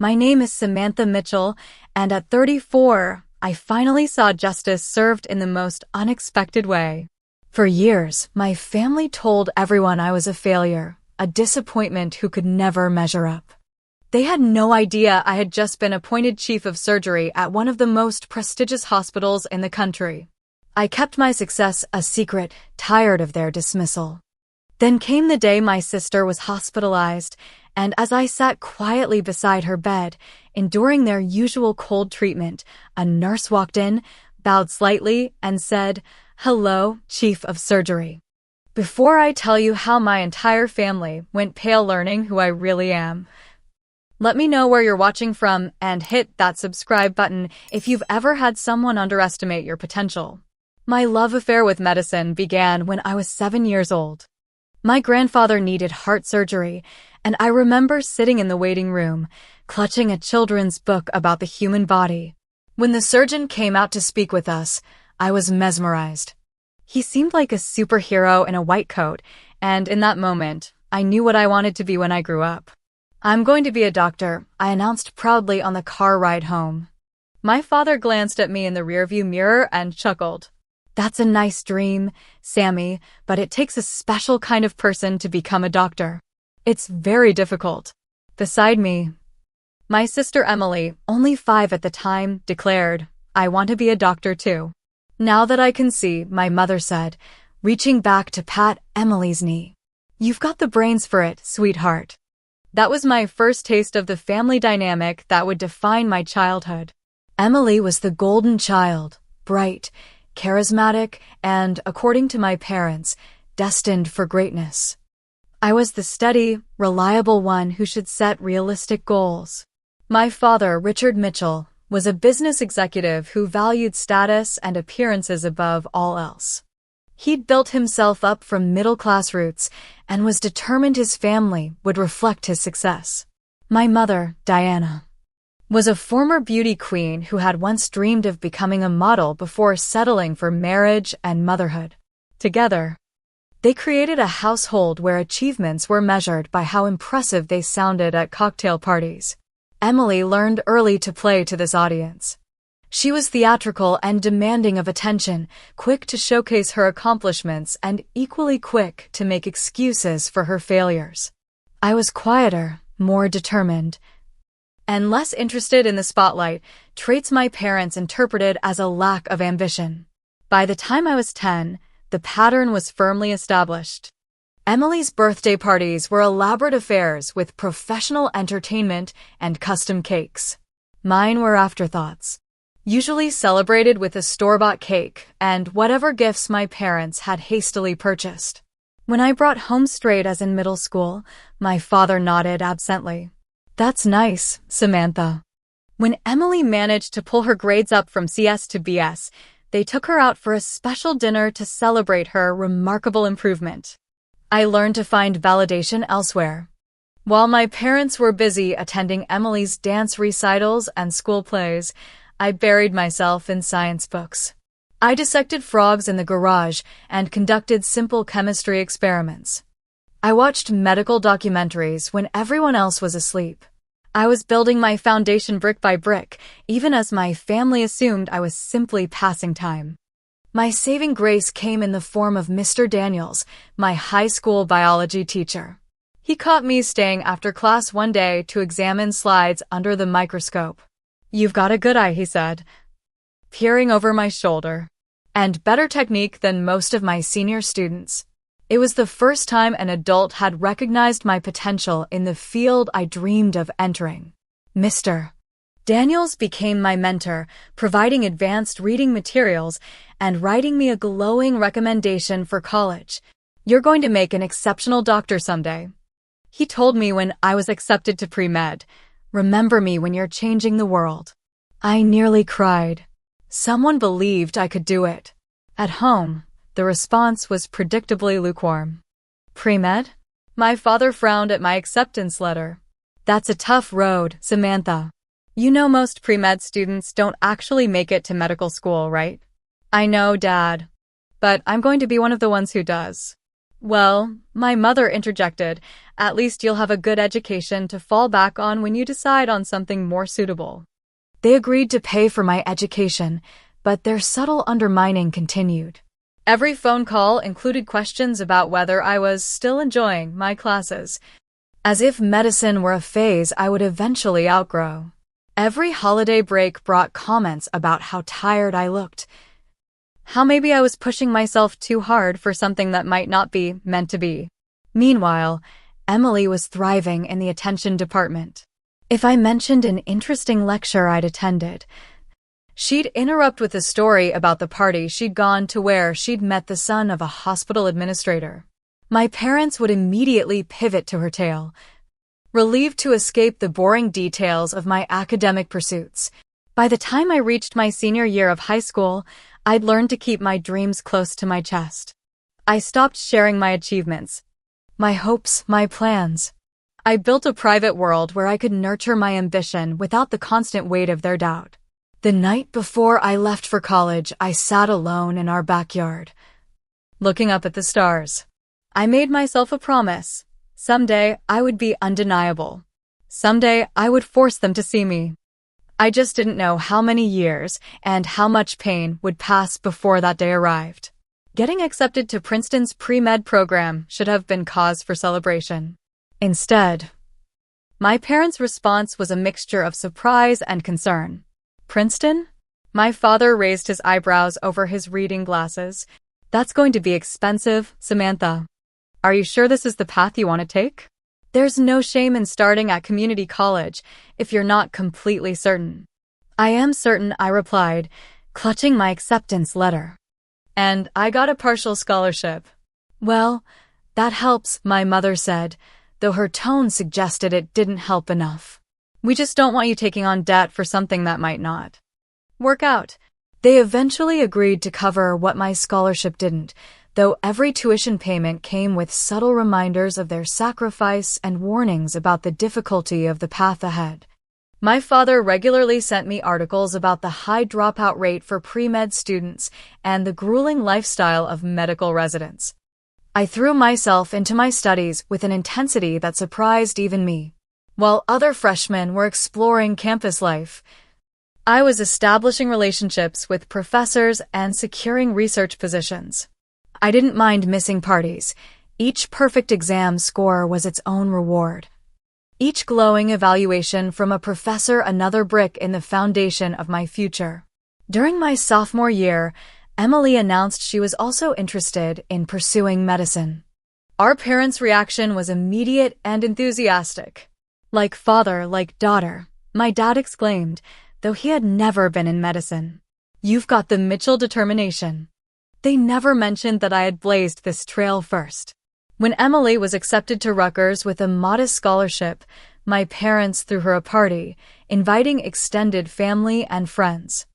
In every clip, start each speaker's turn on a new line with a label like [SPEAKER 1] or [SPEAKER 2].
[SPEAKER 1] My name is Samantha Mitchell, and at 34, I finally saw justice served in the most unexpected way. For years, my family told everyone I was a failure, a disappointment who could never measure up. They had no idea I had just been appointed chief of surgery at one of the most prestigious hospitals in the country. I kept my success a secret, tired of their dismissal. Then came the day my sister was hospitalized, and as I sat quietly beside her bed, enduring their usual cold treatment, a nurse walked in, bowed slightly, and said, "Hello, Chief of Surgery." Before I tell you how my entire family went pale learning who I really am, let me know where you're watching from and hit that subscribe button if you've ever had someone underestimate your potential. My love affair with medicine began when I was 7 years old. My grandfather needed heart surgery, and I remember sitting in the waiting room, clutching a children's book about the human body. When the surgeon came out to speak with us, I was mesmerized. He seemed like a superhero in a white coat, and in that moment, I knew what I wanted to be when I grew up. "I'm going to be a doctor," I announced proudly on the car ride home. My father glanced at me in the rearview mirror and chuckled. "That's a nice dream, Sammy, but it takes a special kind of person to become a doctor. It's very difficult." Beside me, my sister Emily, only 5 at the time, declared, "I want to be a doctor too." "Now that I can see," my mother said, reaching back to pat Emily's knee. "You've got the brains for it, sweetheart." That was my first taste of the family dynamic that would define my childhood. Emily was the golden child, bright, charismatic, and, according to my parents, destined for greatness. I was the steady, reliable one who should set realistic goals. My father, Richard Mitchell, was a business executive who valued status and appearances above all else. He'd built himself up from middle-class roots and was determined his family would reflect his success. My mother, Diana, was a former beauty queen who had once dreamed of becoming a model before settling for marriage and motherhood. Together, they created a household where achievements were measured by how impressive they sounded at cocktail parties. Emily learned early to play to this audience. She was theatrical and demanding of attention, quick to showcase her accomplishments and equally quick to make excuses for her failures. I was quieter, more determined, and less interested in the spotlight, traits my parents interpreted as a lack of ambition. By the time I was 10, the pattern was firmly established. Emily's birthday parties were elaborate affairs with professional entertainment and custom cakes. Mine were afterthoughts, usually celebrated with a store-bought cake and whatever gifts my parents had hastily purchased. When I brought home straight as in middle school, my father nodded absently. "That's nice, Samantha." When Emily managed to pull her grades up from CS to BS, they took her out for a special dinner to celebrate her remarkable improvement. I learned to find validation elsewhere. While my parents were busy attending Emily's dance recitals and school plays, I buried myself in science books. I dissected frogs in the garage and conducted simple chemistry experiments. I watched medical documentaries when everyone else was asleep. I was building my foundation brick by brick, even as my family assumed I was simply passing time. My saving grace came in the form of Mr. Daniels, my high school biology teacher. He caught me staying after class one day to examine slides under the microscope. "You've got a good eye," he said, peering over my shoulder. "And better technique than most of my senior students." It was the first time an adult had recognized my potential in the field I dreamed of entering. Mr. Daniels became my mentor, providing advanced reading materials and writing me a glowing recommendation for college. "You're going to make an exceptional doctor someday," he told me when I was accepted to pre-med. "Remember me when you're changing the world." I nearly cried. Someone believed I could do it. At home, the response was predictably lukewarm. "Pre-med?" My father frowned at my acceptance letter. "That's a tough road, Samantha. You know most pre-med students don't actually make it to medical school, right?" "I know, Dad. But I'm going to be one of the ones who does." Well, my mother interjected, at least you'll have a good education to fall back on when you decide on something more suitable. They agreed to pay for my education, but their subtle undermining continued. Every phone call included questions about whether I was still enjoying my classes, as if medicine were a phase I would eventually outgrow. Every holiday break brought comments about how tired I looked, how maybe I was pushing myself too hard for something that might not be meant to be. Meanwhile, Emily was thriving in the attention department. If I mentioned an interesting lecture I'd attended, she'd interrupt with a story about the party she'd gone to where she'd met the son of a hospital administrator. My parents would immediately pivot to her tale, relieved to escape the boring details of my academic pursuits. By the time I reached my senior year of high school, I'd learned to keep my dreams close to my chest. I stopped sharing my achievements, my hopes, my plans. I built a private world where I could nurture my ambition without the constant weight of their doubt. The night before I left for college, I sat alone in our backyard, looking up at the stars. I made myself a promise. Someday I would be undeniable. Someday I would force them to see me. I just didn't know how many years and how much pain would pass before that day arrived. Getting accepted to Princeton's pre-med program should have been cause for celebration. Instead, my parents' response was a mixture of surprise and concern. Princeton? My father raised his eyebrows over his reading glasses. That's going to be expensive, Samantha. Are you sure this is the path you want to take? There's no shame in starting at community college if you're not completely certain. I am certain, I replied, clutching my acceptance letter. And I got a partial scholarship. Well, that helps, my mother said, though her tone suggested it didn't help enough. We just don't want you taking on debt for something that might not work out. They eventually agreed to cover what my scholarship didn't, though every tuition payment came with subtle reminders of their sacrifice and warnings about the difficulty of the path ahead. My father regularly sent me articles about the high dropout rate for pre-med students and the grueling lifestyle of medical residents. I threw myself into my studies with an intensity that surprised even me. While other freshmen were exploring campus life, I was establishing relationships with professors and securing research positions. I didn't mind missing parties. Each perfect exam score was its own reward. Each glowing evaluation from a professor another brick in the foundation of my future. During my sophomore year, Emily announced she was also interested in pursuing medicine. Our parents' reaction was immediate and enthusiastic. Like father, like daughter, my dad exclaimed, though he had never been in medicine. You've got the Mitchell determination. They never mentioned that I had blazed this trail first. When Emily was accepted to Rutgers with a modest scholarship, my parents threw her a party, inviting extended family and friends.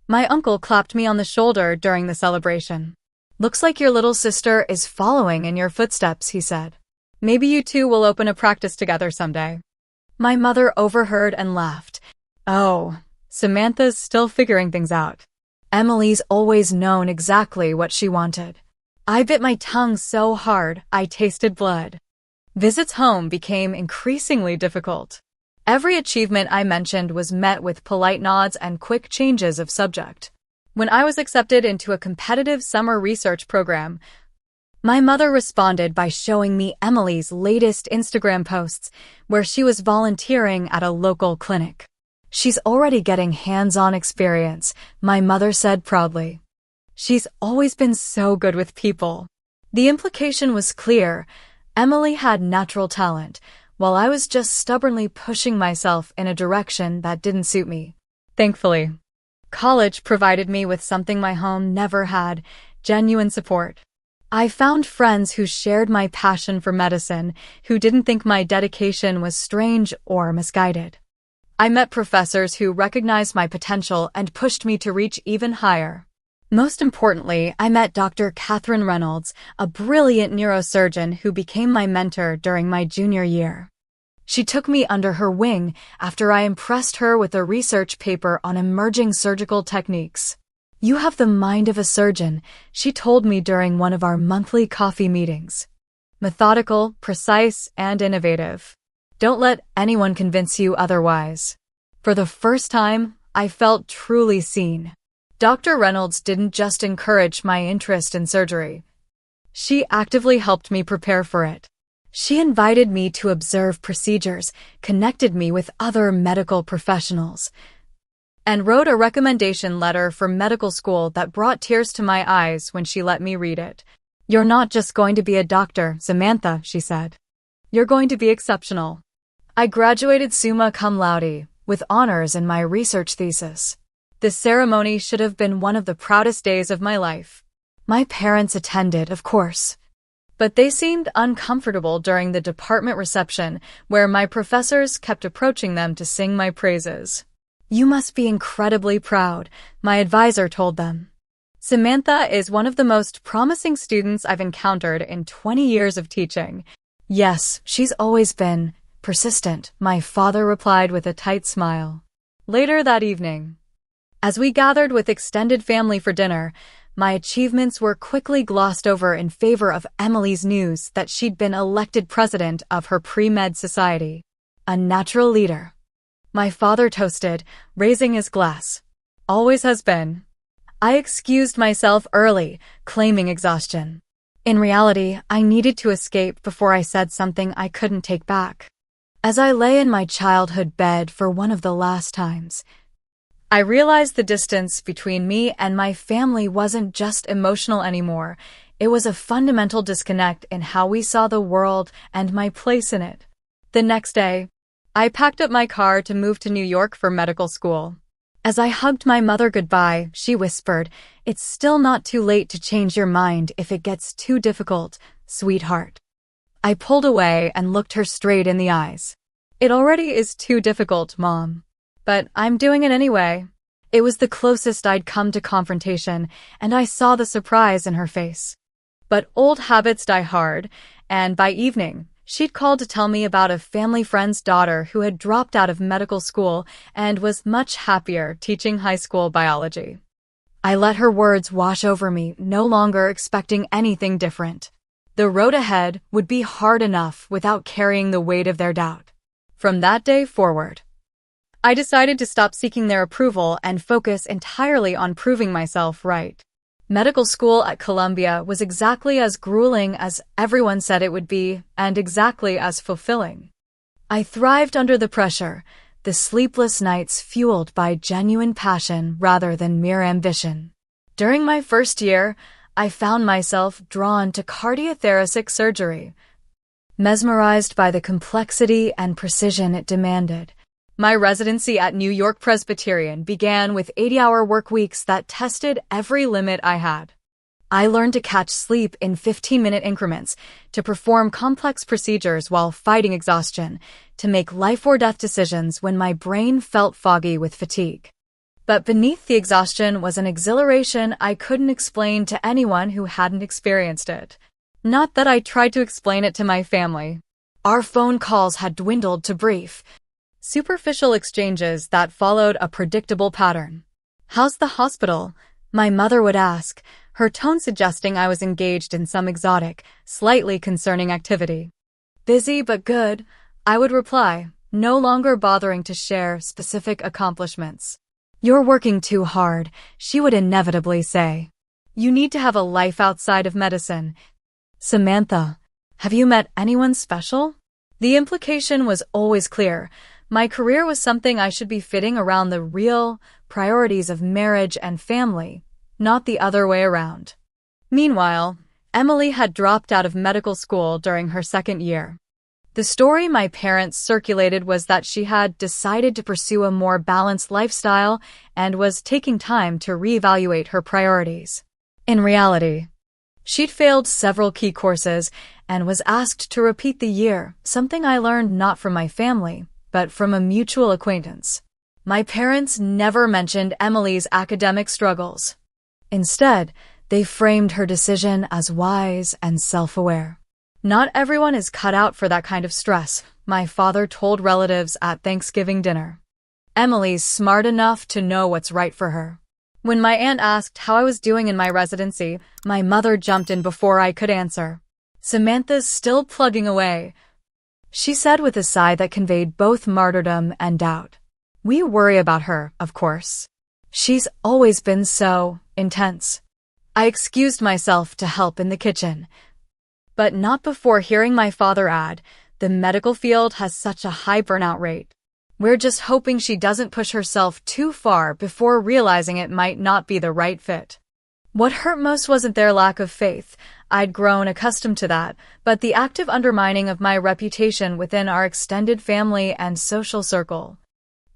[SPEAKER 1] My uncle clapped me on the shoulder during the celebration. Looks like your little sister is following in your footsteps, he said. Maybe you two will open a practice together someday. My mother overheard and laughed. Oh, Samantha's still figuring things out. Emily's always known exactly what she wanted. I bit my tongue so hard, I tasted blood. Visits home became increasingly difficult. Every achievement I mentioned was met with polite nods and quick changes of subject. When I was accepted into a competitive summer research program, my mother responded by showing me Emily's latest Instagram posts, where she was volunteering at a local clinic. She's already getting hands-on experience, my mother said proudly. She's always been so good with people. The implication was clear. Emily had natural talent, while I was just stubbornly pushing myself in a direction that didn't suit me. Thankfully, college provided me with something my home never had, genuine support. I found friends who shared my passion for medicine, who didn't think my dedication was strange or misguided. I met professors who recognized my potential and pushed me to reach even higher. Most importantly, I met Dr. Catherine Reynolds, a brilliant neurosurgeon who became my mentor during my junior year. She took me under her wing after I impressed her with a research paper on emerging surgical techniques. You have the mind of a surgeon, she told me during one of our monthly coffee meetings. Methodical, precise, and innovative. Don't let anyone convince you otherwise. For the first time, I felt truly seen. Dr. Reynolds didn't just encourage my interest in surgery. She actively helped me prepare for it. She invited me to observe procedures, connected me with other medical professionals, and wrote a recommendation letter for medical school that brought tears to my eyes when she let me read it. "You're not just going to be a doctor, Samantha," she said. "You're going to be exceptional." I graduated summa cum laude, with honors in my research thesis. The ceremony should have been one of the proudest days of my life. My parents attended, of course, but they seemed uncomfortable during the department reception, where my professors kept approaching them to sing my praises. "You must be incredibly proud," my advisor told them. "Samantha is one of the most promising students I've encountered in 20 years of teaching." "Yes, she's always been persistent," my father replied with a tight smile. Later that evening, as we gathered with extended family for dinner, my achievements were quickly glossed over in favor of Emily's news that she'd been elected president of her pre-med society. A natural leader. My father toasted, raising his glass. "Always has been." I excused myself early, claiming exhaustion. In reality, I needed to escape before I said something I couldn't take back. As I lay in my childhood bed for one of the last times, I realized the distance between me and my family wasn't just emotional anymore. It was a fundamental disconnect in how we saw the world and my place in it. The next day, I packed up my car to move to New York for medical school. As I hugged my mother goodbye, she whispered, "It's still not too late to change your mind if it gets too difficult, sweetheart." I pulled away and looked her straight in the eyes. "It already is too difficult, Mom. But I'm doing it anyway." It was the closest I'd come to confrontation, and I saw the surprise in her face. But old habits die hard, and by evening, she'd called to tell me about a family friend's daughter who had dropped out of medical school and was much happier teaching high school biology. I let her words wash over me, no longer expecting anything different. The road ahead would be hard enough without carrying the weight of their doubt. From that day forward, I decided to stop seeking their approval and focus entirely on proving myself right. Medical school at Columbia was exactly as grueling as everyone said it would be, and exactly as fulfilling. I thrived under the pressure, the sleepless nights fueled by genuine passion rather than mere ambition. During my first year, I found myself drawn to cardiothoracic surgery, mesmerized by the complexity and precision it demanded. My residency at New York Presbyterian began with 80-hour work weeks that tested every limit I had. I learned to catch sleep in 15-minute increments, to perform complex procedures while fighting exhaustion, to make life-or-death decisions when my brain felt foggy with fatigue. But beneath the exhaustion was an exhilaration I couldn't explain to anyone who hadn't experienced it. Not that I tried to explain it to my family. Our phone calls had dwindled to brief, superficial exchanges that followed a predictable pattern. "How's the hospital?" my mother would ask, her tone suggesting I was engaged in some exotic, slightly concerning activity. "Busy but good," I would reply, no longer bothering to share specific accomplishments. "You're working too hard," she would inevitably say. "You need to have a life outside of medicine." "Samantha, have you met anyone special?" The implication was always clear. My career was something I should be fitting around the real priorities of marriage and family, not the other way around. Meanwhile, Emily had dropped out of medical school during her second year. The story my parents circulated was that she had decided to pursue a more balanced lifestyle and was taking time to reevaluate her priorities. In reality, she'd failed several key courses and was asked to repeat the year, something I learned not from my family, but from a mutual acquaintance. My parents never mentioned Emily's academic struggles. Instead, they framed her decision as wise and self-aware. "Not everyone is cut out for that kind of stress," my father told relatives at Thanksgiving dinner. "Emily's smart enough to know what's right for her." When my aunt asked how I was doing in my residency, my mother jumped in before I could answer. Samantha's still plugging away, she said with a sigh that conveyed both martyrdom and doubt. We worry about her, of course. She's always been so intense. I excused myself to help in the kitchen, but not before hearing my father add, the medical field has such a high burnout rate. We're just hoping she doesn't push herself too far before realizing it might not be the right fit. What hurt most wasn't their lack of faith. I'd grown accustomed to that, but the active undermining of my reputation within our extended family and social circle.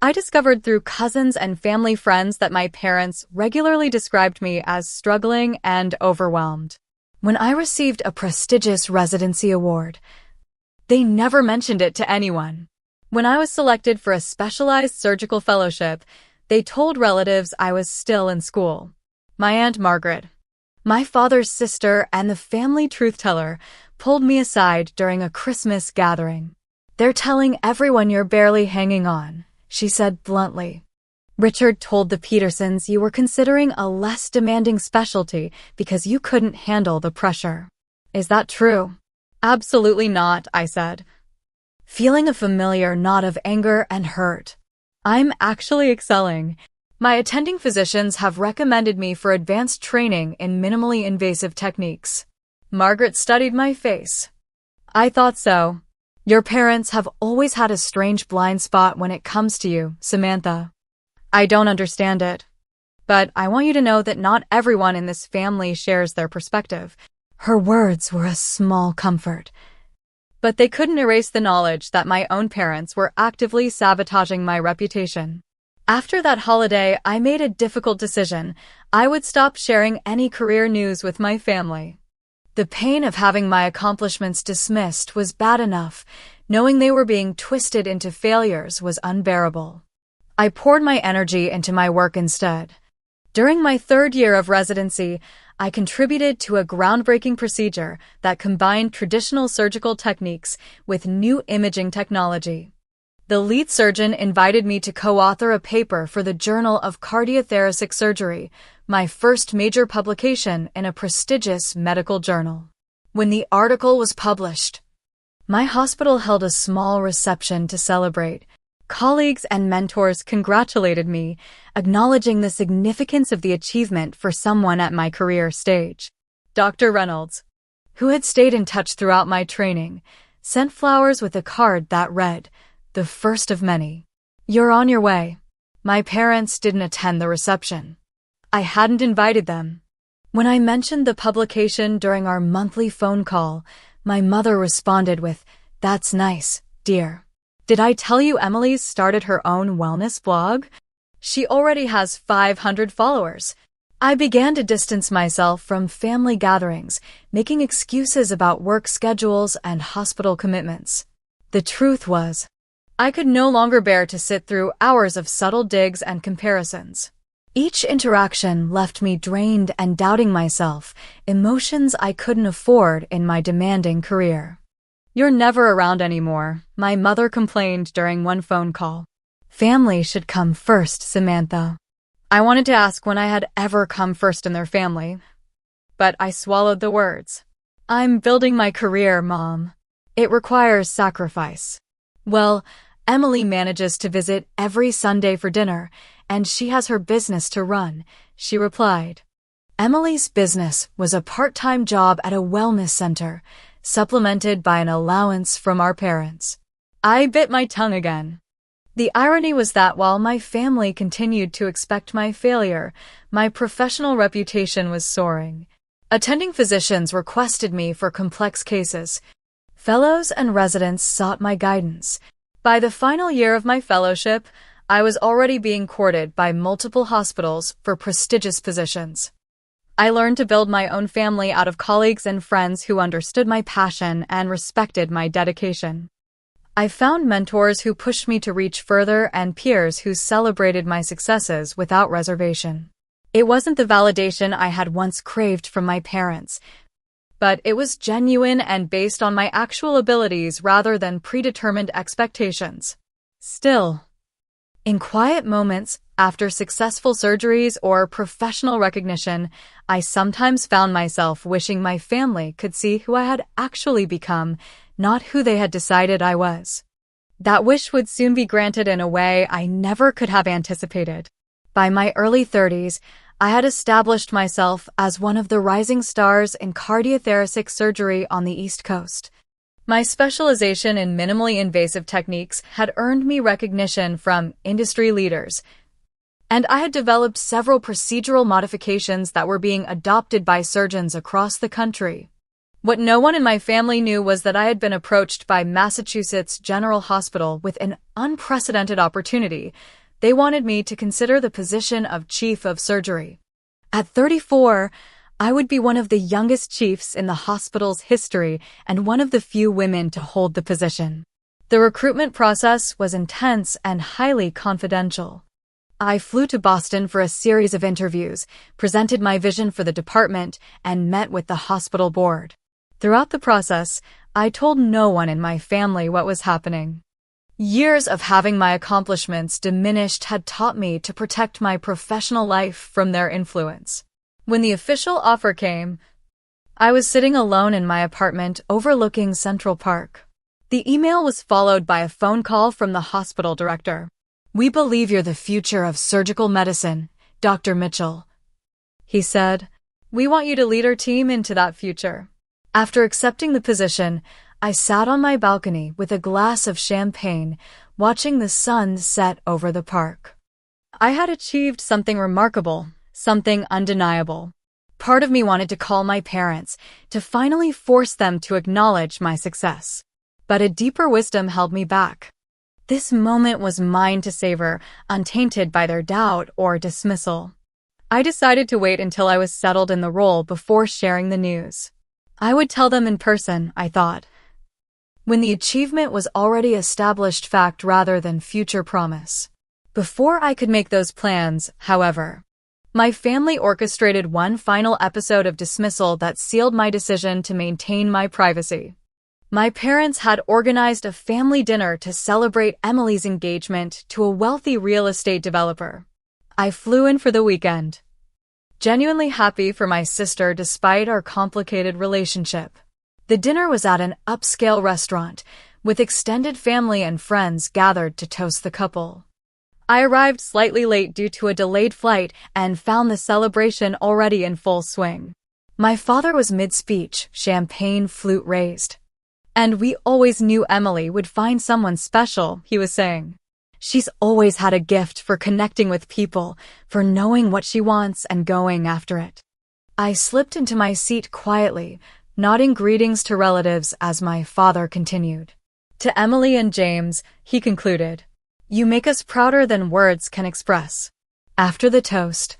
[SPEAKER 1] I discovered through cousins and family friends that my parents regularly described me as struggling and overwhelmed. When I received a prestigious residency award, they never mentioned it to anyone. When I was selected for a specialized surgical fellowship, they told relatives I was still in school. My Aunt Margaret, my father's sister and the family truth-teller, pulled me aside during a Christmas gathering. They're telling everyone you're barely hanging on, she said bluntly. Richard told the Petersons you were considering a less demanding specialty because you couldn't handle the pressure. Is that true? Absolutely not, I said, feeling a familiar knot of anger and hurt. I'm actually excelling. My attending physicians have recommended me for advanced training in minimally invasive techniques. Margaret studied my face. I thought so. Your parents have always had a strange blind spot when it comes to you, Samantha. I don't understand it. But I want you to know that not everyone in this family shares their perspective. Her words were a small comfort. But they couldn't erase the knowledge that my own parents were actively sabotaging my reputation. After that holiday, I made a difficult decision. I would stop sharing any career news with my family. The pain of having my accomplishments dismissed was bad enough. Knowing they were being twisted into failures was unbearable. I poured my energy into my work instead. During my third year of residency, I contributed to a groundbreaking procedure that combined traditional surgical techniques with new imaging technology. The lead surgeon invited me to co-author a paper for the Journal of Cardiothoracic Surgery, my first major publication in a prestigious medical journal. When the article was published, my hospital held a small reception to celebrate. Colleagues and mentors congratulated me, acknowledging the significance of the achievement for someone at my career stage. Dr. Reynolds, who had stayed in touch throughout my training, sent flowers with a card that read, "The first of many. You're on your way." My parents didn't attend the reception. I hadn't invited them. When I mentioned the publication during our monthly phone call, my mother responded with, "That's nice, dear. Did I tell you Emily's started her own wellness blog? She already has 500 followers." I began to distance myself from family gatherings, making excuses about work schedules and hospital commitments. The truth was, I could no longer bear to sit through hours of subtle digs and comparisons. Each interaction left me drained and doubting myself, emotions I couldn't afford in my demanding career. "You're never around anymore," my mother complained during one phone call. "Family should come first, Samantha." I wanted to ask when I had ever come first in their family, but I swallowed the words. "I'm building my career, Mom. It requires sacrifice." "Well, Emily manages to visit every Sunday for dinner, and she has her business to run," she replied. Emily's business was a part-time job at a wellness center, supplemented by an allowance from our parents. I bit my tongue again. The irony was that while my family continued to expect my failure, my professional reputation was soaring. Attending physicians requested me for complex cases. Fellows and residents sought my guidance. By the final year of my fellowship, I was already being courted by multiple hospitals for prestigious positions. I learned to build my own family out of colleagues and friends who understood my passion and respected my dedication. I found mentors who pushed me to reach further and peers who celebrated my successes without reservation. It wasn't the validation I had once craved from my parents, but it was genuine and based on my actual abilities rather than predetermined expectations. Still, In quiet moments, after successful surgeries or professional recognition, I sometimes found myself wishing my family could see who I had actually become, not who they had decided I was. That wish would soon be granted in a way I never could have anticipated. By my early 30s, I had established myself as one of the rising stars in cardiothoracic surgery on the East Coast. My specialization in minimally invasive techniques had earned me recognition from industry leaders, and I had developed several procedural modifications that were being adopted by surgeons across the country. What no one in my family knew was that I had been approached by Massachusetts General Hospital with an unprecedented opportunity. They wanted me to consider the position of chief of surgery. At 34, I would be one of the youngest chiefs in the hospital's history and one of the few women to hold the position. The recruitment process was intense and highly confidential. I flew to Boston for a series of interviews, presented my vision for the department, and met with the hospital board. Throughout the process, I told no one in my family what was happening. Years of having my accomplishments diminished had taught me to protect my professional life from their influence. When the official offer came, I was sitting alone in my apartment overlooking Central Park. The email was followed by a phone call from the hospital director. "We believe you're the future of surgical medicine, Dr. Mitchell," he said. "We want you to lead our team into that future." After accepting the position, I sat on my balcony with a glass of champagne, watching the sun set over the park. I had achieved something remarkable. Something undeniable. Part of me wanted to call my parents, to finally force them to acknowledge my success. But a deeper wisdom held me back. This moment was mine to savor, untainted by their doubt or dismissal. I decided to wait until I was settled in the role before sharing the news. I would tell them in person, I thought, when the achievement was already established fact rather than future promise. Before I could make those plans, however, my family orchestrated one final episode of dismissal that sealed my decision to maintain my privacy. My parents had organized a family dinner to celebrate Emily's engagement to a wealthy real estate developer. I flew in for the weekend, genuinely happy for my sister despite our complicated relationship. The dinner was at an upscale restaurant, with extended family and friends gathered to toast the couple. I arrived slightly late due to a delayed flight and found the celebration already in full swing. My father was mid-speech, champagne flute raised. "And we always knew Emily would find someone special," he was saying. "She's always had a gift for connecting with people, for knowing what she wants and going after it." I slipped into my seat quietly, nodding greetings to relatives as my father continued. "To Emily and James," he concluded, "you make us prouder than words can express." After the toast,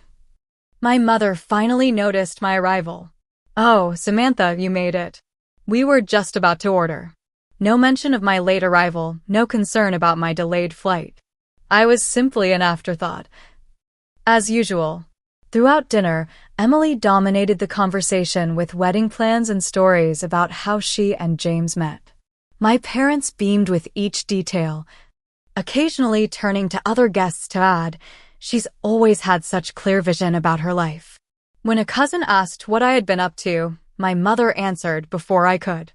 [SPEAKER 1] my mother finally noticed my arrival. "Oh, Samantha, you made it. We were just about to order." No mention of my late arrival, no concern about my delayed flight. I was simply an afterthought. As usual, throughout dinner, Emily dominated the conversation with wedding plans and stories about how she and James met. My parents beamed with each detail, occasionally turning to other guests to add, "She's always had such clear vision about her life." When a cousin asked what I had been up to, my mother answered before I could.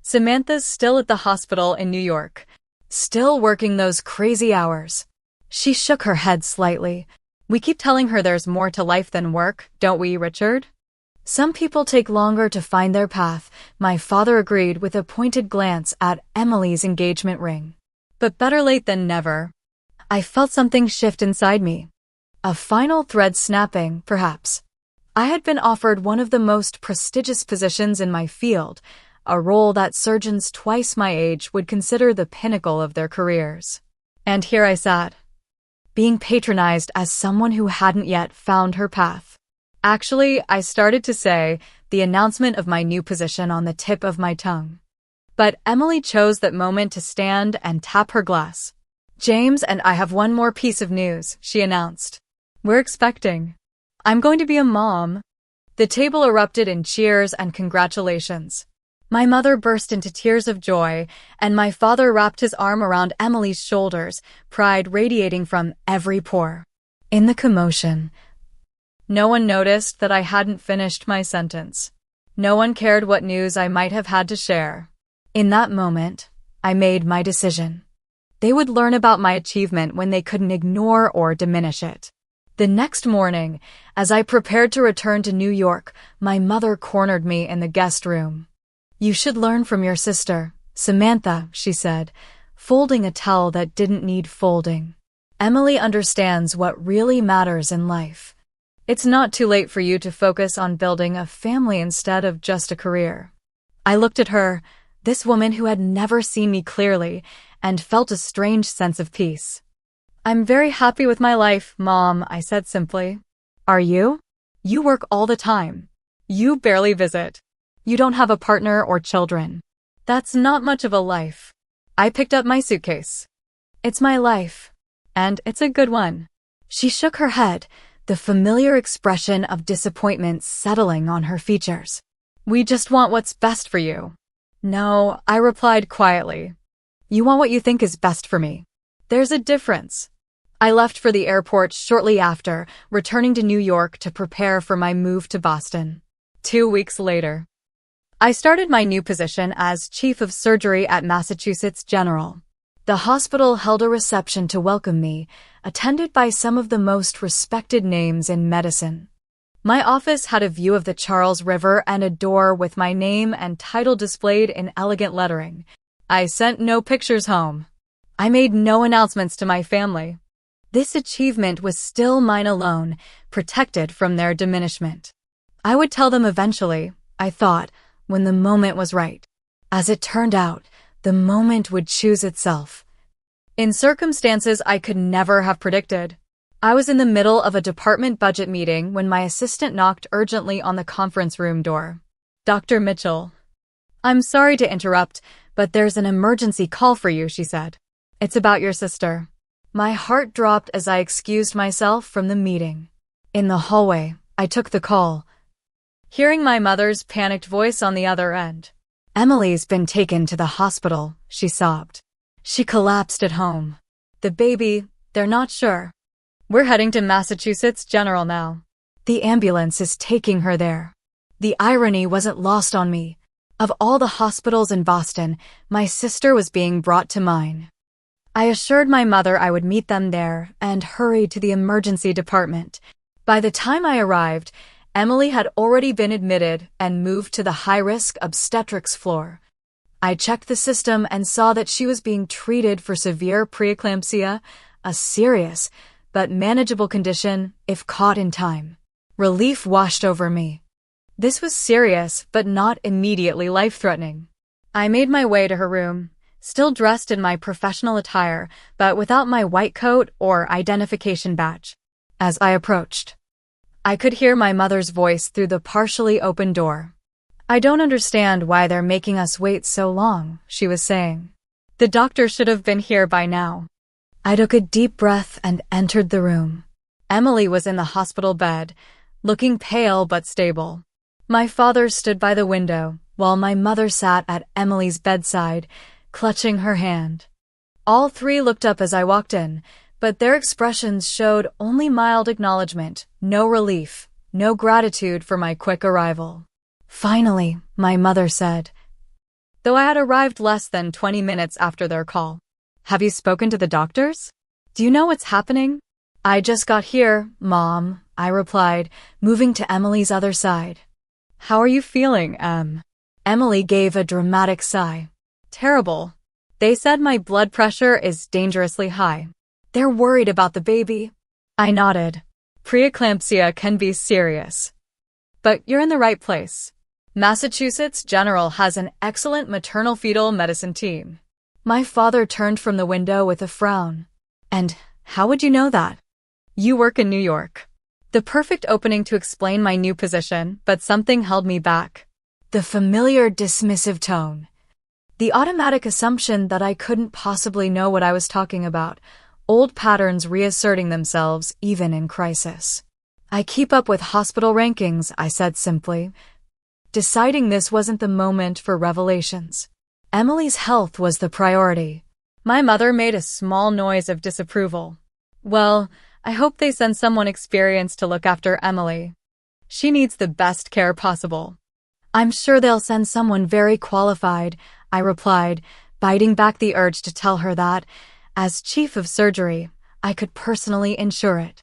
[SPEAKER 1] "Samantha's still at the hospital in New York, still working those crazy hours." She shook her head slightly. "We keep telling her there's more to life than work, don't we, Richard?" "Some people take longer to find their path," my father agreed with a pointed glance at Emily's engagement ring. But better late than never. I felt something shift inside me. A final thread snapping, perhaps. I had been offered one of the most prestigious positions in my field, a role that surgeons twice my age would consider the pinnacle of their careers. And here I sat, being patronized as someone who hadn't yet found her path. Actually, I started to say, the announcement of my new position on the tip of my tongue. But Emily chose that moment to stand and tap her glass. "James and I have one more piece of news," she announced. "We're expecting. I'm going to be a mom." The table erupted in cheers and congratulations. My mother burst into tears of joy, and my father wrapped his arm around Emily's shoulders, pride radiating from every pore. In the commotion, no one noticed that I hadn't finished my sentence. No one cared what news I might have had to share. In that moment, I made my decision. They would learn about my achievement when they couldn't ignore or diminish it. The next morning, as I prepared to return to New York, my mother cornered me in the guest room. "You should learn from your sister, Samantha," she said, folding a towel that didn't need folding. "Emily understands what really matters in life. It's not too late for you to focus on building a family instead of just a career." I looked at her, this woman who had never seen me clearly, and felt a strange sense of peace. "I'm very happy with my life, Mom," I said simply. "Are you? You work all the time. You barely visit. You don't have a partner or children. That's not much of a life." I picked up my suitcase. "It's my life. And it's a good one." She shook her head, the familiar expression of disappointment settling on her features. "We just want what's best for you." "No," I replied quietly. "You want what you think is best for me. There's a difference." I left for the airport shortly after, returning to New York to prepare for my move to Boston. 2 weeks later, I started my new position as Chief of Surgery at Massachusetts General. The hospital held a reception to welcome me, attended by some of the most respected names in medicine. My office had a view of the Charles River and a door with my name and title displayed in elegant lettering. I sent no pictures home. I made no announcements to my family. This achievement was still mine alone, protected from their diminishment. I would tell them eventually, I thought, when the moment was right. As it turned out, the moment would choose itself. In circumstances I could never have predicted. I was in the middle of a department budget meeting when my assistant knocked urgently on the conference room door. "Dr. Mitchell." "I'm sorry to interrupt, but there's an emergency call for you," she said. "It's about your sister." My heart dropped as I excused myself from the meeting. In the hallway, I took the call, hearing my mother's panicked voice on the other end. "Emily's been taken to the hospital," she sobbed. "She collapsed at home. The baby, they're not sure. We're heading to Massachusetts General now. The ambulance is taking her there." The irony wasn't lost on me. Of all the hospitals in Boston, my sister was being brought to mine. I assured my mother I would meet them there and hurried to the emergency department. By the time I arrived, Emily had already been admitted and moved to the high-risk obstetrics floor. I checked the system and saw that she was being treated for severe preeclampsia, a serious but manageable condition if caught in time. Relief washed over me. This was serious but not immediately life-threatening. I made my way to her room, still dressed in my professional attire, but without my white coat or identification badge. As I approached, I could hear my mother's voice through the partially open door. "I don't understand why they're making us wait so long," she was saying. "The doctor should have been here by now." I took a deep breath and entered the room. Emily was in the hospital bed, looking pale but stable. My father stood by the window, while my mother sat at Emily's bedside, clutching her hand. All three looked up as I walked in, but their expressions showed only mild acknowledgement, no relief, no gratitude for my quick arrival. "Finally," my mother said, though I had arrived less than 20 minutes after their call. "Have you spoken to the doctors? Do you know what's happening?" "I just got here, Mom," I replied, moving to Emily's other side. "How are you feeling, Em?" Emily gave a dramatic sigh. "Terrible. They said my blood pressure is dangerously high. They're worried about the baby." I nodded. "Preeclampsia can be serious. But you're in the right place. Massachusetts General has an excellent maternal-fetal medicine team." My father turned from the window with a frown. "And how would you know that?" "You work in New York." The perfect opening to explain my new position, but something held me back. The familiar dismissive tone. The automatic assumption that I couldn't possibly know what I was talking about. Old patterns reasserting themselves even in crisis. "I keep up with hospital rankings," I said simply. deciding this wasn't the moment for revelations. Emily's health was the priority. My mother made a small noise of disapproval. Well, I hope they send someone experienced to look after Emily. She needs the best care possible. I'm sure they'll send someone very qualified, I replied, biting back the urge to tell her that, as chief of surgery, I could personally ensure it.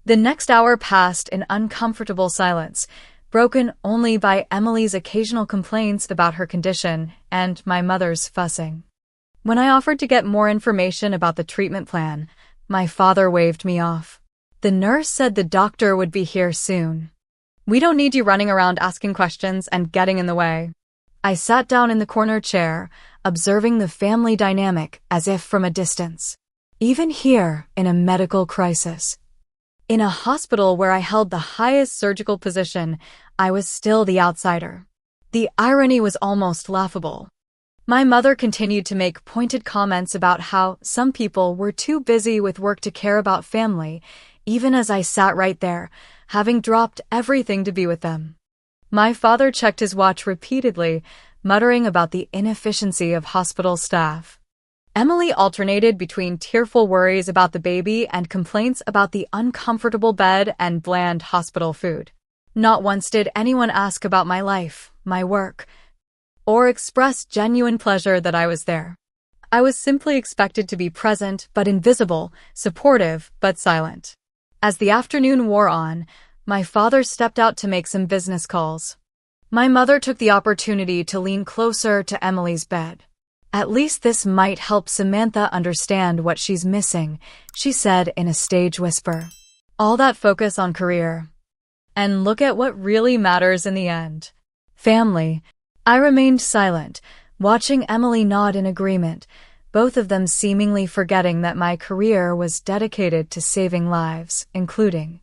[SPEAKER 1] The next hour passed in uncomfortable silence, broken only by Emily's occasional complaints about her condition and my mother's fussing. When I offered to get more information about the treatment plan, my father waved me off. The nurse said the doctor would be here soon. We don't need you running around asking questions and getting in the way. I sat down in the corner chair, observing the family dynamic as if from a distance. Even here, in a medical crisis. In a hospital where I held the highest surgical position, I was still the outsider. The irony was almost laughable. My mother continued to make pointed comments about how some people were too busy with work to care about family, even as I sat right there, having dropped everything to be with them. My father checked his watch repeatedly, muttering about the inefficiency of hospital staff. Emily alternated between tearful worries about the baby and complaints about the uncomfortable bed and bland hospital food. Not once did anyone ask about my life, my work, or express genuine pleasure that I was there. I was simply expected to be present but invisible, supportive but silent. As the afternoon wore on, my father stepped out to make some business calls. My mother took the opportunity to lean closer to Emily's bed. At least this might help Samantha understand what she's missing, she said in a stage whisper. All that focus on career. And look at what really matters in the end. Family. I remained silent, watching Emily nod in agreement, both of them seemingly forgetting that my career was dedicated to saving lives, including,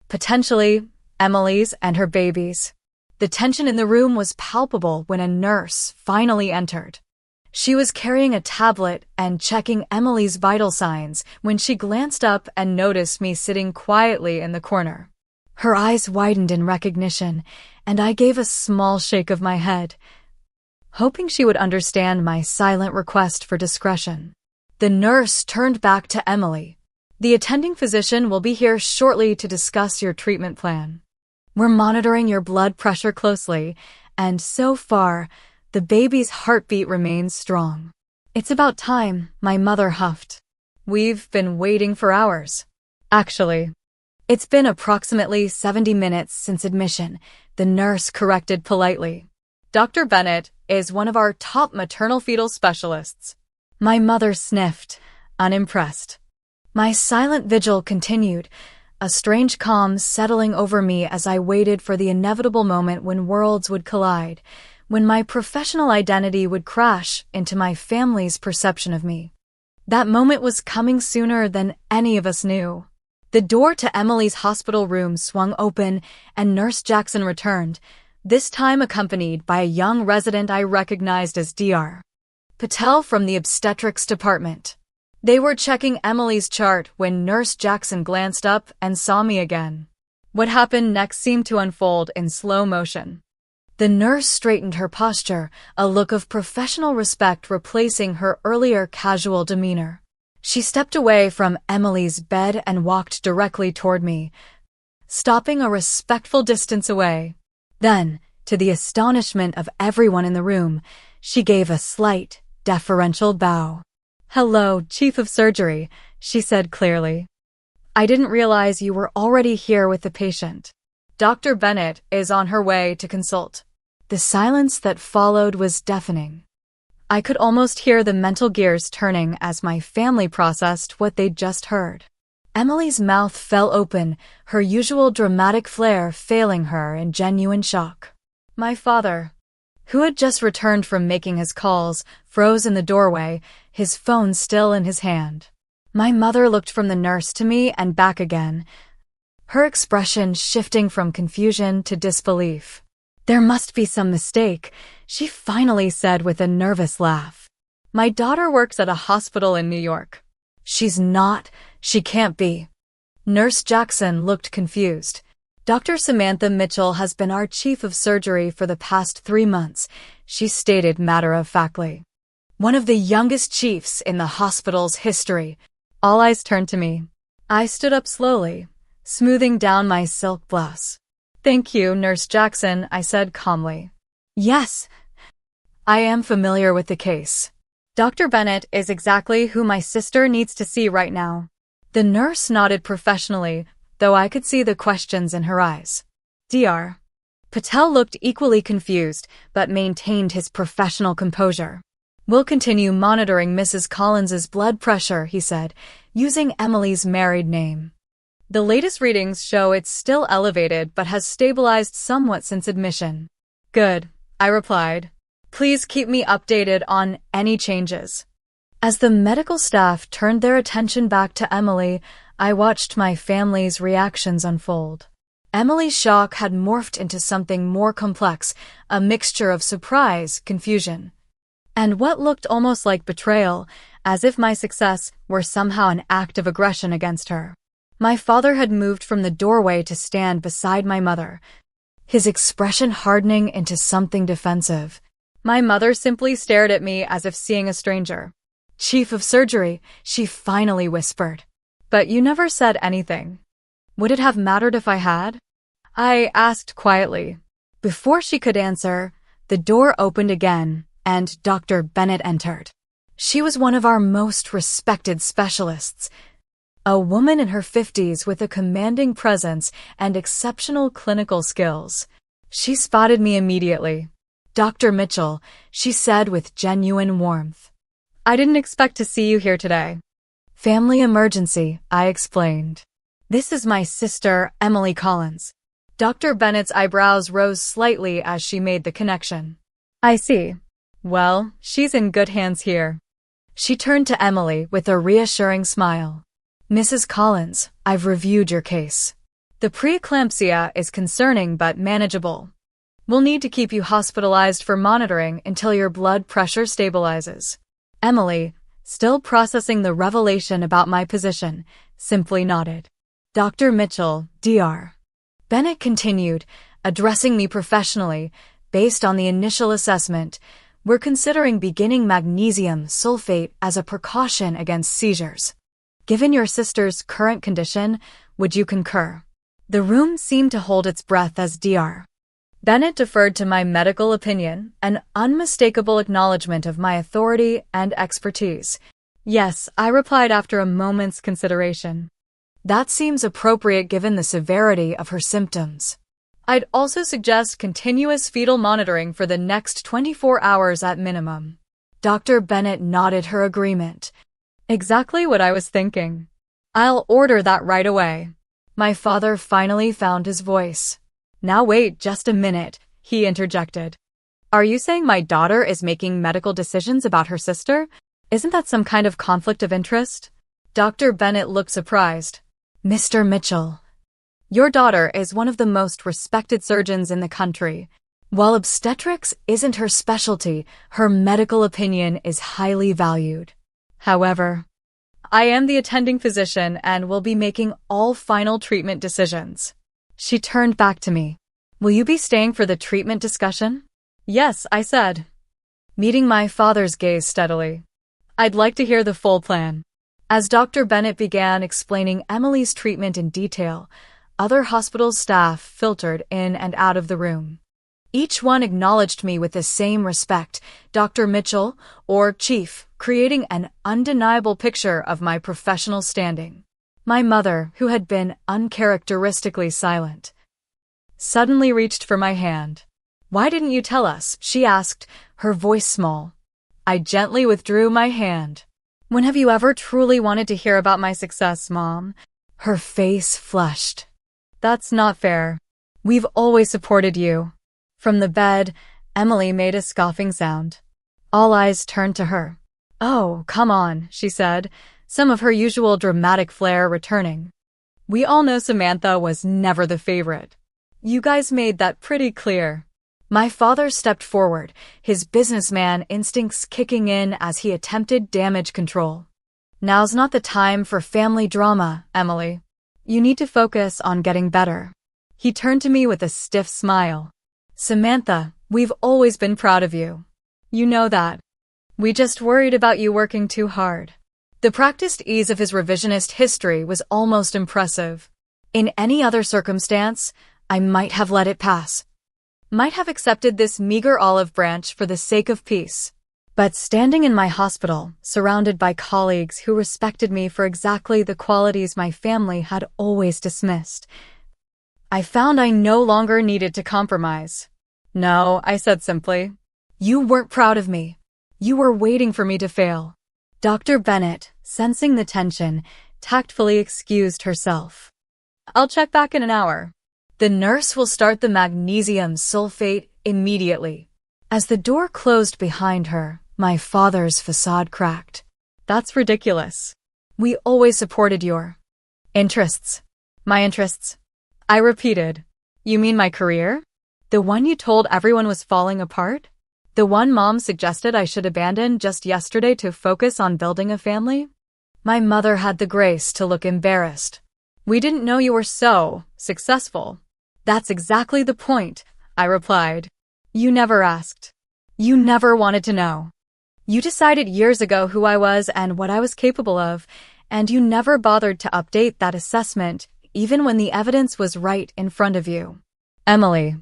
[SPEAKER 1] potentially, Emily's and her baby's. The tension in the room was palpable when a nurse finally entered. She was carrying a tablet and checking Emily's vital signs when she glanced up and noticed me sitting quietly in the corner. Her eyes widened in recognition, and I gave a small shake of my head, hoping she would understand my silent request for discretion. The nurse turned back to Emily. The attending physician will be here shortly to discuss your treatment plan. We're monitoring your blood pressure closely, and so far, the baby's heartbeat remains strong. It's about time, my mother huffed. We've been waiting for hours. Actually, it's been approximately 70 minutes since admission, the nurse corrected politely. Dr. Bennett is one of our top maternal-fetal specialists. My mother sniffed, unimpressed. My silent vigil continued, a strange calm settling over me as I waited for the inevitable moment when worlds would collide, when my professional identity would crash into my family's perception of me. That moment was coming sooner than any of us knew. The door to Emily's hospital room swung open and Nurse Jackson returned, this time accompanied by a young resident I recognized as Dr. Patel from the obstetrics department. They were checking Emily's chart when Nurse Jackson glanced up and saw me again. What happened next seemed to unfold in slow motion. The nurse straightened her posture, a look of professional respect replacing her earlier casual demeanor. She stepped away from Emily's bed and walked directly toward me, stopping a respectful distance away. Then, to the astonishment of everyone in the room, she gave a slight, deferential bow. "Hello, Chief of Surgery," she said clearly. "I didn't realize you were already here with the patient. Dr. Bennett is on her way to consult." The silence that followed was deafening. I could almost hear the mental gears turning as my family processed what they'd just heard. Emily's mouth fell open, her usual dramatic flair failing her in genuine shock. My father, who had just returned from making his calls, froze in the doorway, his phone still in his hand. My mother looked from the nurse to me and back again, her expression shifting from confusion to disbelief. "There must be some mistake," she finally said with a nervous laugh. "My daughter works at a hospital in New York." "She's not. She can't be." Nurse Jackson looked confused. Dr. Samantha Mitchell has been our chief of surgery for the past 3 months, she stated matter-of-factly. One of the youngest chiefs in the hospital's history. All eyes turned to me. I stood up slowly, smoothing down my silk blouse. "Thank you, Nurse Jackson," I said calmly. "Yes, I am familiar with the case. Dr. Bennett is exactly who my sister needs to see right now." The nurse nodded professionally, though I could see the questions in her eyes. Dr. Patel looked equally confused, but maintained his professional composure. "We'll continue monitoring Mrs. Collins's blood pressure," he said, using Emily's married name. "The latest readings show it's still elevated but has stabilized somewhat since admission." "Good," I replied. "Please keep me updated on any changes." As the medical staff turned their attention back to Emily, I watched my family's reactions unfold. Emily's shock had morphed into something more complex, a mixture of surprise, confusion, and what looked almost like betrayal, as if my success were somehow an act of aggression against her. My father had moved from the doorway to stand beside my mother, his expression hardening into something defensive. My mother simply stared at me as if seeing a stranger. "Chief of surgery," she finally whispered. "But you never said anything. Would it have mattered if I had?" I asked quietly. Before she could answer, the door opened again, and Dr. Bennett entered. She was one of our most respected specialists, a woman in her 50s with a commanding presence and exceptional clinical skills. She spotted me immediately. "Dr. Mitchell," she said with genuine warmth. "I didn't expect to see you here today." "Family emergency," I explained. "This is my sister, Emily Collins." Dr. Bennett's eyebrows rose slightly as she made the connection. "I see. Well, she's in good hands here." She turned to Emily with a reassuring smile. "Mrs. Collins, I've reviewed your case. The preeclampsia is concerning but manageable. We'll need to keep you hospitalized for monitoring until your blood pressure stabilizes." Emily, still processing the revelation about my position, simply nodded. "Dr. Mitchell, Dr. Bennett continued, addressing me professionally. "Based on the initial assessment, we're considering beginning magnesium sulfate as a precaution against seizures. Given your sister's current condition, would you concur?" The room seemed to hold its breath as Dr. Bennett deferred to my medical opinion, an unmistakable acknowledgement of my authority and expertise. "Yes," I replied after a moment's consideration. "That seems appropriate given the severity of her symptoms. I'd also suggest continuous fetal monitoring for the next 24 hours at minimum." Dr. Bennett nodded her agreement. "Exactly what I was thinking. I'll order that right away." My father finally found his voice. "Now wait just a minute," he interjected. "Are you saying my daughter is making medical decisions about her sister? Isn't that some kind of conflict of interest?" Dr. Bennett looked surprised. "Mr. Mitchell, your daughter is one of the most respected surgeons in the country. While obstetrics isn't her specialty, her medical opinion is highly valued. However, I am the attending physician and will be making all final treatment decisions." She turned back to me. "Will you be staying for the treatment discussion?" "Yes," I said, meeting my father's gaze steadily. "I'd like to hear the full plan." As Dr. Bennett began explaining Emily's treatment in detail, other hospital staff filtered in and out of the room. Each one acknowledged me with the same respect, Dr. Mitchell, or Chief, creating an undeniable picture of my professional standing. My mother, who had been uncharacteristically silent, suddenly reached for my hand. "Why didn't you tell us?" she asked, her voice small. I gently withdrew my hand. "When have you ever truly wanted to hear about my success, Mom?" Her face flushed. "That's not fair. We've always supported you." From the bed, Emily made a scoffing sound. All eyes turned to her. "Oh, come on," she said, some of her usual dramatic flair returning. "We all know Samantha was never the favorite. You guys made that pretty clear." My father stepped forward, his businessman instincts kicking in as he attempted damage control. "Now's not the time for family drama, Emily. You need to focus on getting better." He turned to me with a stiff smile. Samantha, we've always been proud of you. You know that. We just worried about you working too hard. The practiced ease of his revisionist history was almost impressive. In any other circumstance, I might have let it pass. Might have accepted this meager olive branch for the sake of peace. But standing in my hospital, surrounded by colleagues who respected me for exactly the qualities my family had always dismissed, I found I no longer needed to compromise. No, I said simply. You weren't proud of me. You were waiting for me to fail. Dr. Bennett, sensing the tension, tactfully excused herself. I'll check back in an hour. The nurse will start the magnesium sulfate immediately. As the door closed behind her, my father's facade cracked. That's ridiculous. We always supported your interests. My interests? I repeated. You mean my career? The one you told everyone was falling apart? The one Mom suggested I should abandon just yesterday to focus on building a family? My mother had the grace to look embarrassed. We didn't know you were so successful. That's exactly the point, I replied. You never asked. You never wanted to know. You decided years ago who I was and what I was capable of, and you never bothered to update that assessment, even when the evidence was right in front of you. Emily,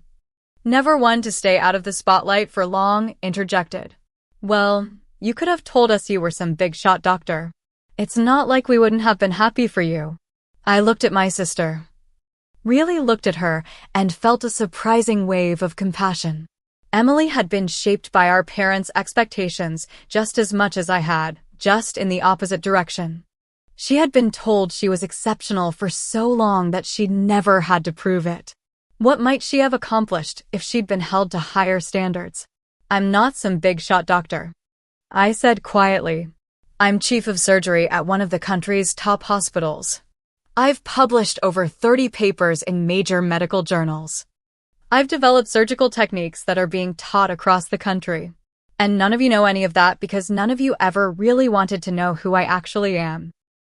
[SPEAKER 1] never one to stay out of the spotlight for long, interjected. Well, you could have told us you were some big-shot doctor. It's not like we wouldn't have been happy for you. I looked at my sister. Really looked at her and felt a surprising wave of compassion. Emily had been shaped by our parents' expectations just as much as I had, just in the opposite direction. She had been told she was exceptional for so long that she'd never had to prove it. What might she have accomplished if she'd been held to higher standards? I'm not some big-shot doctor, I said quietly. I'm chief of surgery at one of the country's top hospitals. I've published over 30 papers in major medical journals. I've developed surgical techniques that are being taught across the country. And none of you know any of that because none of you ever really wanted to know who I actually am.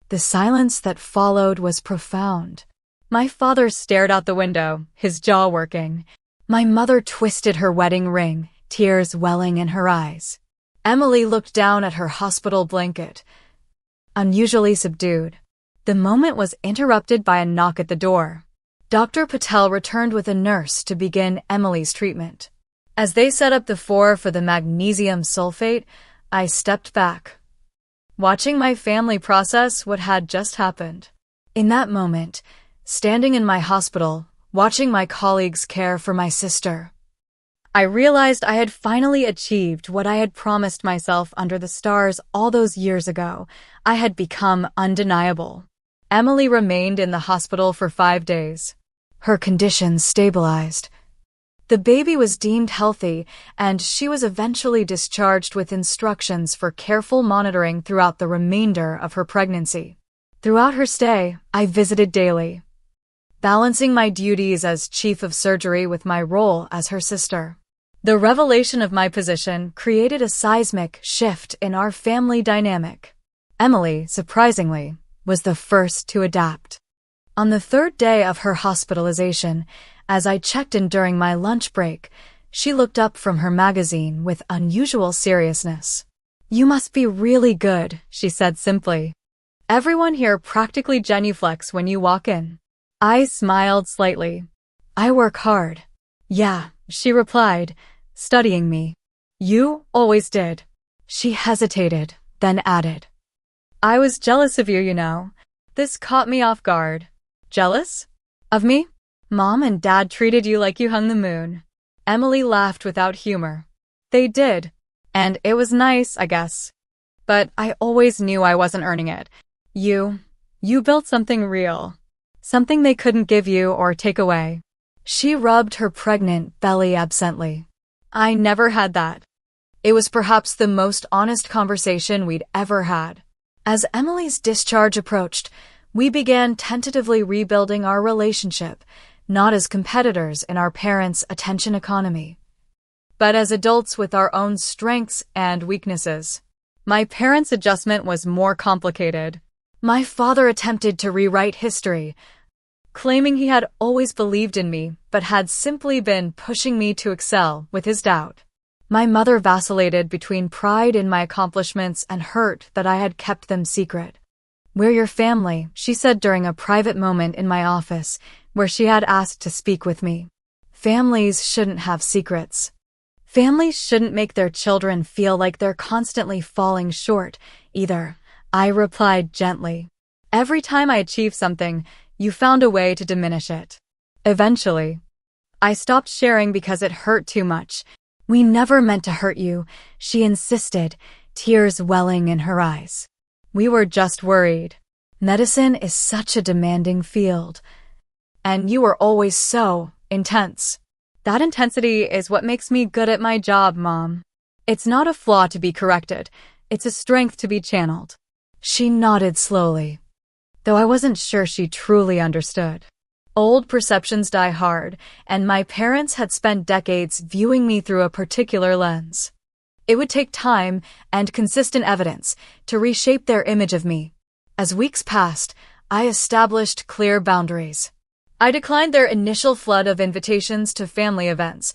[SPEAKER 1] The silence that followed was profound. My father stared out the window, his jaw working. My mother twisted her wedding ring, tears welling in her eyes. Emily looked down at her hospital blanket, unusually subdued. The moment was interrupted by a knock at the door. Dr. Patel returned with a nurse to begin Emily's treatment. As they set up the for the magnesium sulfate, I stepped back, watching my family process what had just happened. In that moment, standing in my hospital, watching my colleagues care for my sister, I realized I had finally achieved what I had promised myself under the stars all those years ago. I had become undeniable. Emily remained in the hospital for 5 days. Her condition stabilized. The baby was deemed healthy, and she was eventually discharged with instructions for careful monitoring throughout the remainder of her pregnancy. Throughout her stay, I visited daily, balancing my duties as chief of surgery with my role as her sister. The revelation of my position created a seismic shift in our family dynamic. Emily, surprisingly, was the first to adapt. On the 3rd day of her hospitalization, as I checked in during my lunch break, she looked up from her magazine with unusual seriousness. You must be really good, she said simply. Everyone here practically genuflects when you walk in. I smiled slightly. I work hard. Yeah, she replied, studying me. You always did. She hesitated, then added. I was jealous of you, you know. This caught me off guard. Jealous? Of me? Mom and Dad treated you like you hung the moon. Emily laughed without humor. They did. And it was nice, I guess. But I always knew I wasn't earning it. You built something real. Something they couldn't give you or take away. She rubbed her pregnant belly absently. I never had that. It was perhaps the most honest conversation we'd ever had. As Emily's discharge approached, we began tentatively rebuilding our relationship, not as competitors in our parents' attention economy, but as adults with our own strengths and weaknesses. My parents' adjustment was more complicated. My father attempted to rewrite history, claiming he had always believed in me but had simply been pushing me to excel with his doubt. My mother vacillated between pride in my accomplishments and hurt that I had kept them secret. "We're your family," she said during a private moment in my office where she had asked to speak with me. Families shouldn't have secrets. Families shouldn't make their children feel like they're constantly falling short, either, I replied gently. Every time I achieved something, you found a way to diminish it. Eventually, I stopped sharing because it hurt too much. "We never meant to hurt you," she insisted, tears welling in her eyes. "We were just worried. Medicine is such a demanding field. And you were always so intense." "That intensity is what makes me good at my job, Mom. It's not a flaw to be corrected. It's a strength to be channeled." She nodded slowly, though I wasn't sure she truly understood. Old perceptions die hard, and my parents had spent decades viewing me through a particular lens. It would take time and consistent evidence to reshape their image of me. As weeks passed, I established clear boundaries. I declined their initial flood of invitations to family events,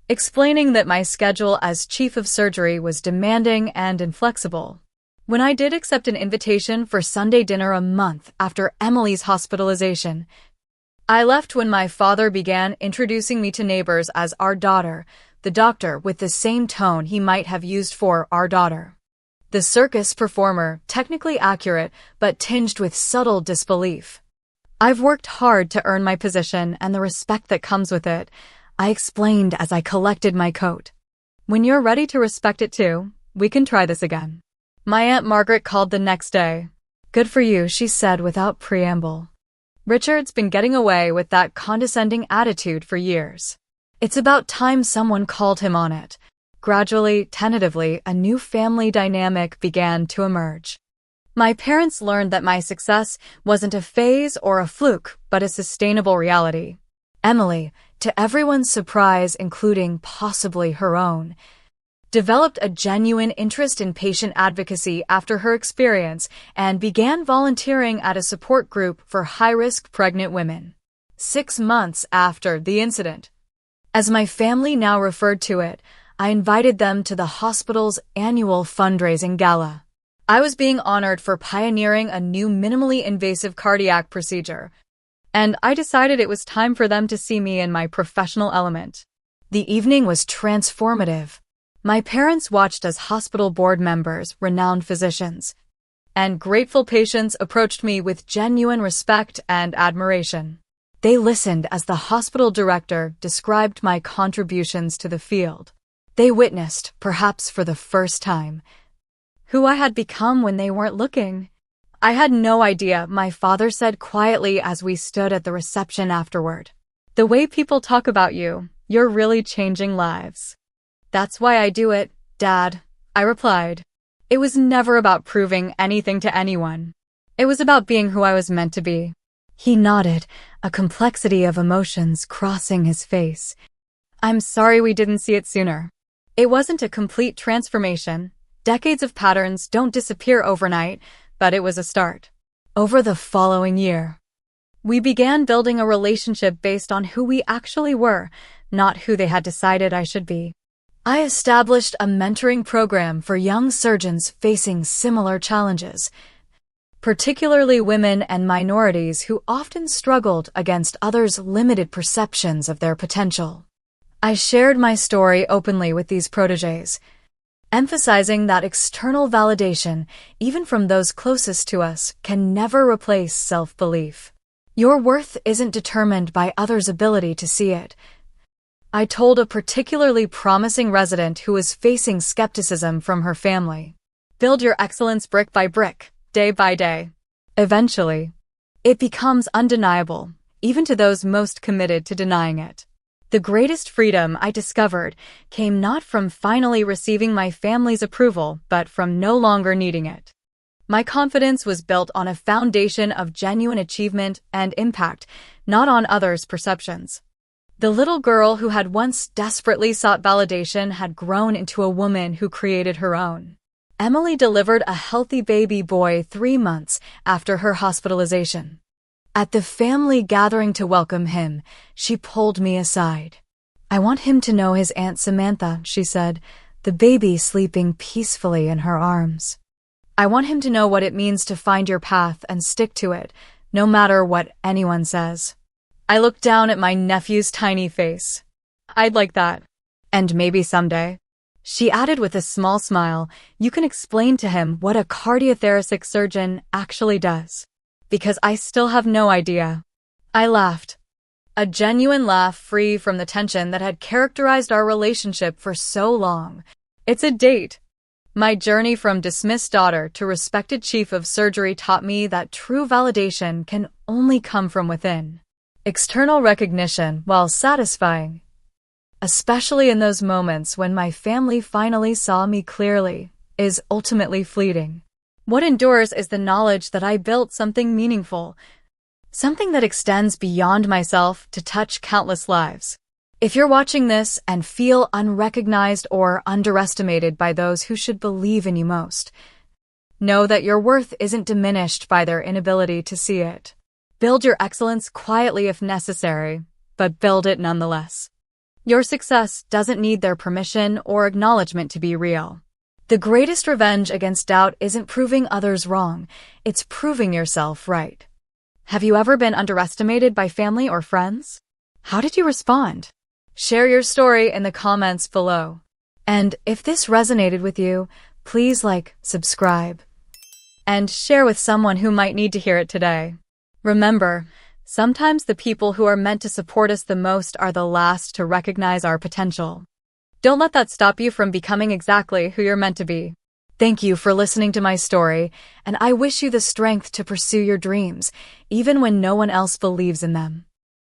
[SPEAKER 1] explaining that my schedule as chief of surgery was demanding and inflexible. When I did accept an invitation for Sunday dinner a month after Emily's hospitalization, I left when my father began introducing me to neighbors as our daughter, the doctor with the same tone he might have used for our daughter. The circus performer, technically accurate but tinged with subtle disbelief. "I've worked hard to earn my position and the respect that comes with it," I explained as I collected my coat. "When you're ready to respect it too, we can try this again." My Aunt Margaret called the next day. "Good for you," she said without preamble. "Richard's been getting away with that condescending attitude for years. It's about time someone called him on it." Gradually, tentatively, a new family dynamic began to emerge. My parents learned that my success wasn't a phase or a fluke, but a sustainable reality. Emily, to everyone's surprise, including possibly her own, developed a genuine interest in patient advocacy after her experience and began volunteering at a support group for high-risk pregnant women. 6 months after the incident, as my family now referred to it, I invited them to the hospital's annual fundraising gala. I was being honored for pioneering a new minimally invasive cardiac procedure, and I decided it was time for them to see me in my professional element. The evening was transformative. My parents watched as hospital board members, renowned physicians, and grateful patients approached me with genuine respect and admiration. They listened as the hospital director described my contributions to the field. They witnessed, perhaps for the first time, who I had become when they weren't looking. "I had no idea," my father said quietly as we stood at the reception afterward. "The way people talk about you, you're really changing lives." "That's why I do it, Dad," I replied. It was never about proving anything to anyone. It was about being who I was meant to be. He nodded, a complexity of emotions crossing his face. "I'm sorry we didn't see it sooner. It wasn't a complete transformation. Decades of patterns don't disappear overnight, but it was a start." Over the following year, we began building a relationship based on who we actually were, not who they had decided I should be. I established a mentoring program for young surgeons facing similar challenges, particularly women and minorities who often struggled against others' limited perceptions of their potential. I shared my story openly with these protégés, emphasizing that external validation, even from those closest to us, can never replace self-belief. Your worth isn't determined by others' ability to see it. I told a particularly promising resident who was facing skepticism from her family. Build your excellence brick by brick, day by day. Eventually, it becomes undeniable, even to those most committed to denying it. The greatest freedom I discovered came not from finally receiving my family's approval, but from no longer needing it. My confidence was built on a foundation of genuine achievement and impact, not on others' perceptions. The little girl who had once desperately sought validation had grown into a woman who created her own. Emily delivered a healthy baby boy 3 months after her hospitalization. At the family gathering to welcome him, she pulled me aside. "I want him to know his Aunt Samantha," she said, the baby sleeping peacefully in her arms. "I want him to know what it means to find your path and stick to it, no matter what anyone says." I looked down at my nephew's tiny face. "I'd like that. And maybe someday," she added with a small smile, "you can explain to him what a cardiothoracic surgeon actually does. Because I still have no idea." I laughed. A genuine laugh free from the tension that had characterized our relationship for so long. "It's a date." My journey from dismissed daughter to respected chief of surgery taught me that true validation can only come from within. External recognition, while satisfying, especially in those moments when my family finally saw me clearly, is ultimately fleeting. What endures is the knowledge that I built something meaningful, something that extends beyond myself to touch countless lives. If you're watching this and feel unrecognized or underestimated by those who should believe in you most, know that your worth isn't diminished by their inability to see it. Build your excellence quietly if necessary, but build it nonetheless. Your success doesn't need their permission or acknowledgement to be real. The greatest revenge against doubt isn't proving others wrong, it's proving yourself right. Have you ever been underestimated by family or friends? How did you respond? Share your story in the comments below. And if this resonated with you, please like, subscribe, and share with someone who might need to hear it today. Remember, sometimes the people who are meant to support us the most are the last to recognize our potential. Don't let that stop you from becoming exactly who you're meant to be. Thank you for listening to my story, and I wish you the strength to pursue your dreams, even when no one else believes in them.